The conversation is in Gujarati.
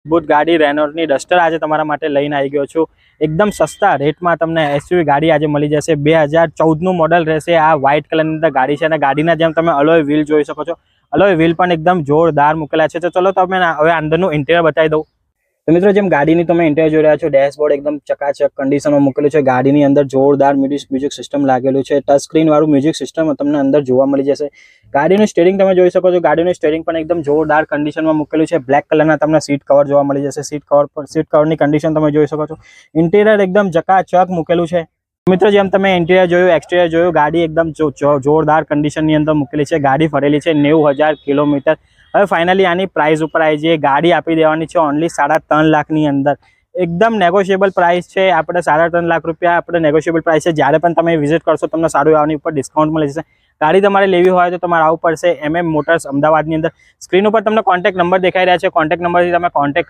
અદ્ભુત ગાડી રેનોલ્ટની ડસ્ટર આજે તમારા માટે લઈને આવી ગયો છું। એકદમ સસ્તા રેટમાં તમને એસયુવી ગાડી આજે મળી જશે। 2014નું મોડલ રહેશે। આ વ્હાઇટ કલરની અંદર ગાડી છે અને ગાડીના જેમ તમે અલોય વ્હીલ જોઈ શકો છો। અલોય વ્હીલ પણ એકદમ જોરદાર મૂકેલા છે। તો ચલો તમે હવે અંદરનું ઇન્ટિરિયર બતાવી દઉં। તો મિત્રો જેમ ગાડીની તમે ઇન્ટિરિયર જોઈ રહ્યા છો, ડેશબોર્ડ એકદમ ચકાચક કન્ડિશનમાં મૂકેલું છે। ગાડીની અંદર જોરદાર મ્યુઝિક સિસ્ટમ લાગેલું છે। ટચ સ્ક્રીન વાળું મ્યુઝિક સિસ્ટમ તમને અંદર જોવા મળી જશે। ગાડીનું સ્ટીરિંગ તમે જોઈ શકો છો। ગાડીનું સ્ટીરિંગ પણ એકદમ જોરદાર કન્ડિશનમાં મૂકેલું છે। બ્લેક કલરના તમને સીટ કવર જોવા મળી જશે। સીટ કવરની કન્ડિશન તમે જોઈ શકો છો। ઇન્ટિરિયર એકદમ ચકાચક મૂકેલું છે। મિત્રો જેમ તમે ઇન્ટિરિયર જોયું, એક્સટિરિયર જોયું, ગાડી એકદમ જોરદાર કન્ડિશનની અંદર મૂકેલી છે। ગાડી ફરેલી છે 90,000 કિલોમીટર। હવે ફાઇનલી આની પ્રાઇસ ઉપર આવી જઈએ। ગાડી આપી દેવાની છે ઓનલી 3.5 લાખની અંદર। એકદમ નેગોશિયેબલ પ્રાઇસ છે। આપણે 3.5 લાખ રૂપિયા આપણે નેગોશિયેબલ પ્રાઇસ છે। જ્યારે પણ તમે વિઝિટ કરશો તમને સારું આની ઉપર ડિસ્કાઉન્ટ મળી જશે। ગાડી તમારે લેવી હોય તો તમારે આવવું પડશે MM મોટર્સ અમદાવાદની અંદર। સ્ક્રીન ઉપર તમને કોન્ટેક્ટ નંબર દેખાઈ રહ્યા છે। કોન્ટેક્ટ નંબરથી તમે કોન્ટેક્ટ કરી